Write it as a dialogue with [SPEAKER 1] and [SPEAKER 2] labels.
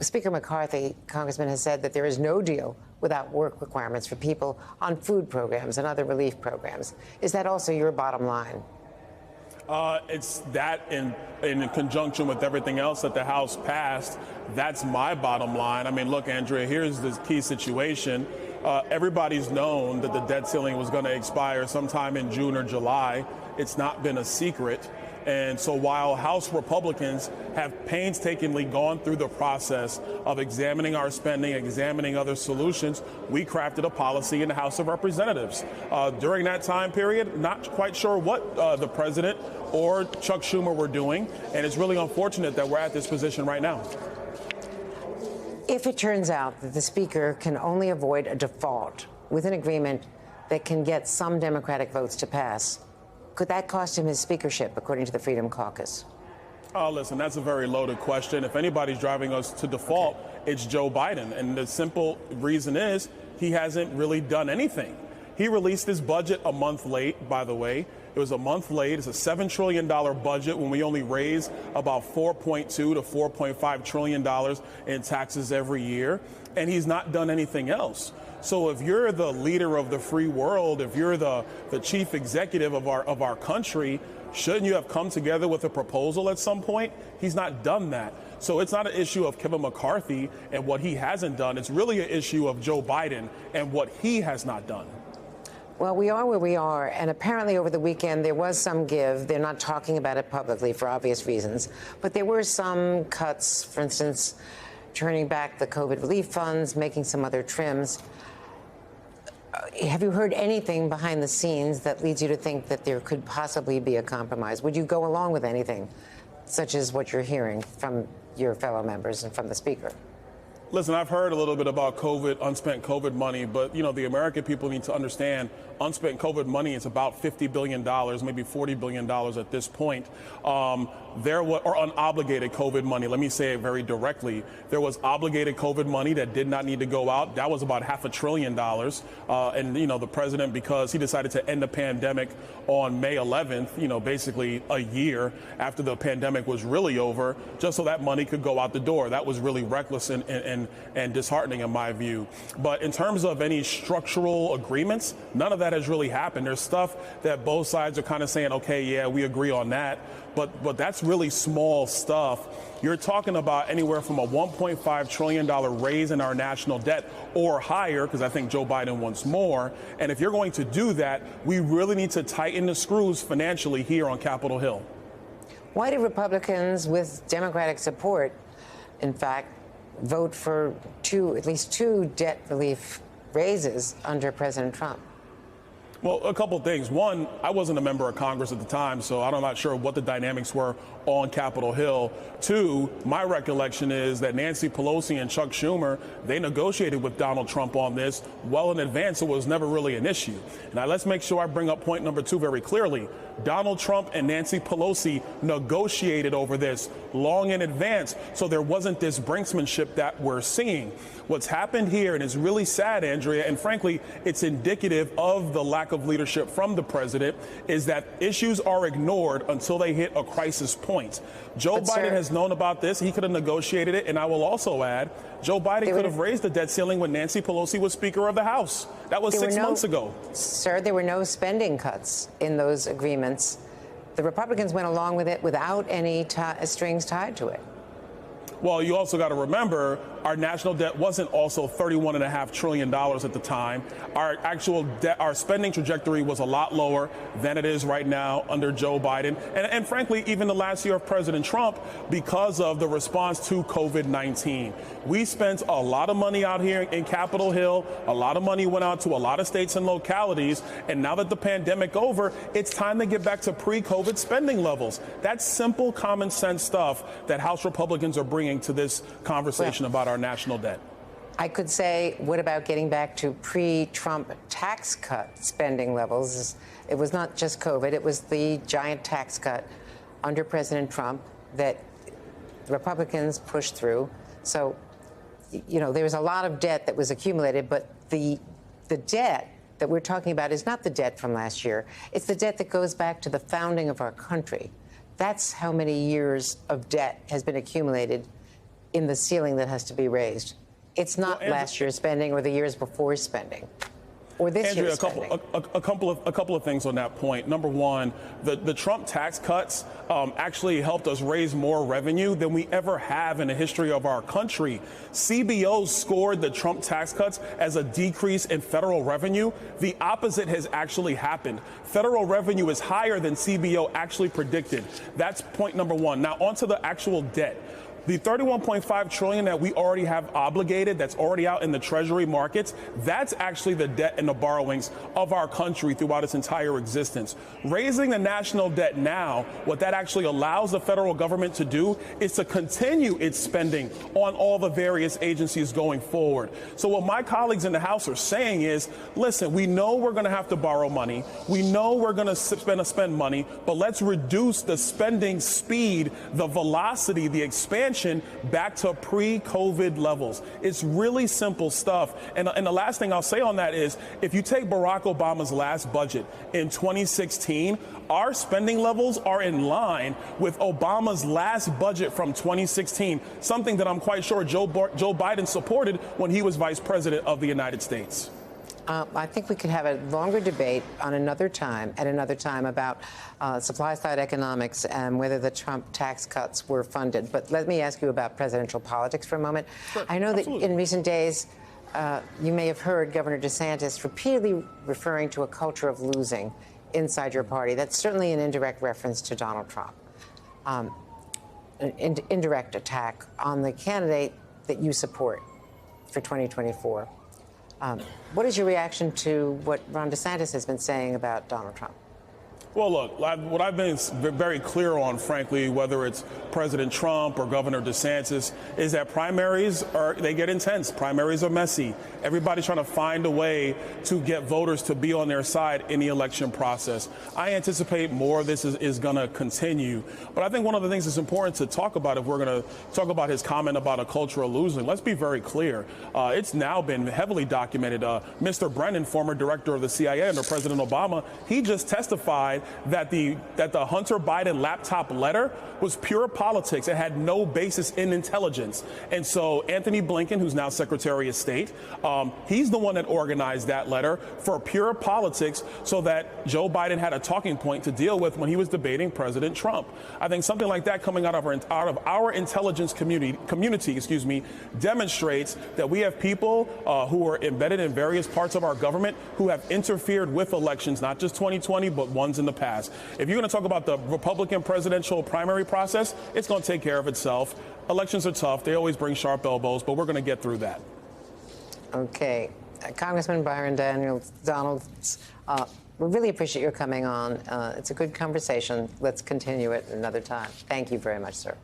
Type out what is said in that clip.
[SPEAKER 1] Speaker McCarthy, Congressman, has said that there is no deal without work requirements for people on food programs and other relief programs. Is that also your bottom line?
[SPEAKER 2] It's that in conjunction with everything else that the House passed. That's my bottom line. I mean, look, Andrea, here's the key situation. Everybody's known that the debt ceiling was going to expire sometime in June or July. It's not been a secret. And so while House Republicans have painstakingly gone through the process of examining our spending, examining other solutions, we crafted a policy in the House of Representatives. During that time period, not quite sure what the president or Chuck Schumer were doing, and it's really unfortunate that we're at this position right now.
[SPEAKER 1] If it turns out that the Speaker can only avoid a default with an agreement that can get some Democratic votes to pass, could that cost him his speakership, according to the Freedom Caucus?
[SPEAKER 2] Oh, listen, that's a very loaded question. If anybody's driving us to default, it's Joe Biden. And the simple reason is he hasn't really done anything. He released his budget a month late, by the way. It was a month late. It's a $7 trillion budget when we only raise about $4.2 to $4.5 trillion in taxes every year. And he's not done anything else. So if you're the leader of the free world, if you're the chief executive of our country, shouldn't you have come together with a proposal at some point? He's not done that. So it's not an issue of Kevin McCarthy and what he hasn't done. It's really an issue of Joe Biden and what he has not done.
[SPEAKER 1] Well, we are where we are, and apparently over the weekend there was some give. They're not talking about it publicly for obvious reasons, but there were some cuts, for instance, turning back the COVID relief funds, making some other trims. Have you heard anything behind the scenes that leads you to think that there could possibly be a compromise? Would you go along with anything, such as what you're hearing from your fellow members and from the Speaker?
[SPEAKER 2] Listen, I've heard a little bit about COVID, unspent COVID money, but, you know, the American people need to understand unspent COVID money is about $50 billion, maybe $40 billion at this point. There was, or unobligated COVID money, let me say it very directly. There was obligated COVID money that did not need to go out. That was about $500 billion. And, you know, the president, because he decided to end the pandemic on May 11th, you know, basically a year after the pandemic was really over, just so that money could go out the door. That was really reckless and disheartening in my view. But in terms of any structural agreements, none of that has really happened. There's stuff that both sides are kind of saying, okay, yeah, we agree on that. But that's really small stuff. You're talking about anywhere from a $1.5 trillion raise in our national debt or higher, because I think Joe Biden wants more. And if you're going to do that, we really need to tighten the screws financially here on Capitol Hill.
[SPEAKER 1] Why do Republicans with Democratic support, in fact, vote for at least two debt relief raises under President Trump?
[SPEAKER 2] Well, a couple things. One, I wasn't a member of Congress at the time, so I'm not sure what the dynamics were on Capitol Hill. Two, my recollection is that Nancy Pelosi and Chuck Schumer, they negotiated with Donald Trump on this well in advance. It was never really an issue. Now, let's make sure I bring up point number two very clearly. Donald Trump and Nancy Pelosi negotiated over this long in advance, so there wasn't this brinksmanship that we're seeing. What's happened here, and it's really sad, Andrea, and frankly, it's indicative of the lack of leadership from the president, is that issues are ignored until they hit a crisis point. Joe Biden has known about this. He could have negotiated it, and I will also add, Joe Biden could have raised the debt ceiling when Nancy Pelosi was Speaker of the House. That was 6 months ago.
[SPEAKER 1] Sir, there were no spending cuts in those agreements. The Republicans went along with it without any strings tied to it.
[SPEAKER 2] Well, you also got to remember our national debt wasn't also $31.5 trillion at the time. Our actual debt, our spending trajectory was a lot lower than it is right now under Joe Biden. And frankly, even the last year of President Trump, because of the response to COVID-19. We spent a lot of money out here in Capitol Hill. A lot of money went out to a lot of states and localities. And now that the pandemic over, it's time to get back to pre-COVID spending levels. That's simple, common sense stuff that House Republicans are bringing to this conversation about our national debt.
[SPEAKER 1] I could say, what about getting back to pre-Trump tax cut spending levels? It was not just COVID. It was the giant tax cut under President Trump that Republicans pushed through. So, you know, there's a lot of debt that was accumulated, but the debt that we're talking about is not the debt from last year. It's the debt that goes back to the founding of our country. That's how many years of debt has been accumulated in the ceiling that has to be raised. It's not
[SPEAKER 2] Well,
[SPEAKER 1] last year's spending or the years before spending. Or this
[SPEAKER 2] Andrea,
[SPEAKER 1] year's spending.
[SPEAKER 2] a couple of things on that point. Number one, the Trump tax cuts actually helped us raise more revenue than we ever have in the history of our country. CBO scored the Trump tax cuts as a decrease in federal revenue. The opposite has actually happened. Federal revenue is higher than CBO actually predicted. That's point number one. Now, on to the actual debt. The $31.5 trillion that we already have obligated, that's already out in the Treasury markets, that's actually the debt and the borrowings of our country throughout its entire existence. Raising the national debt now, what that actually allows the federal government to do is to continue its spending on all the various agencies going forward. So what my colleagues in the House are saying is, listen, we know we're going to have to borrow money. We know we're going to spend money, but let's reduce the spending speed, the velocity, the expansion back to pre-COVID levels. It's really simple stuff. And the last thing I'll say on that is, if you take Barack Obama's last budget in 2016, our spending levels are in line with Obama's last budget from 2016, something that I'm quite sure Joe Biden supported when he was vice president of the United States.
[SPEAKER 1] I think we could have a longer debate at another time about supply-side economics and whether the Trump tax cuts were funded. But let me ask you about presidential politics for a moment.
[SPEAKER 2] Sure,
[SPEAKER 1] I know
[SPEAKER 2] absolutely.
[SPEAKER 1] that in recent days, you may have heard Governor DeSantis repeatedly referring to a culture of losing inside your party. That's certainly an indirect reference to Donald Trump, an indirect attack on the candidate that you support for 2024. What is your reaction to what Ron DeSantis has been saying about Donald Trump?
[SPEAKER 2] Well, look, what I've been very clear on, frankly, whether it's President Trump or Governor DeSantis, is that primaries they get intense. Primaries are messy. Everybody's trying to find a way to get voters to be on their side in the election process. I anticipate more of this is going to continue. But I think one of the things that's important to talk about, if we're going to talk about his comment about a culture of losing, let's be very clear. It's now been heavily documented. Mr. Brennan, former director of the CIA under President Obama, he just testified that the Hunter Biden laptop letter was pure politics. It had no basis in intelligence. And so Anthony Blinken, who's now Secretary of State, he's the one that organized that letter for pure politics so that Joe Biden had a talking point to deal with when he was debating President Trump. I think something like that coming out of our intelligence community, demonstrates that we have people who are embedded in various parts of our government who have interfered with elections, not just 2020, but ones in the past. If you're going to talk about the Republican presidential primary process, it's going to take care of itself. Elections are tough. They always bring sharp elbows, but we're going to get through that.
[SPEAKER 1] Okay. Congressman Byron Donalds, we really appreciate your coming on. It's a good conversation. Let's continue it another time. Thank you very much, sir.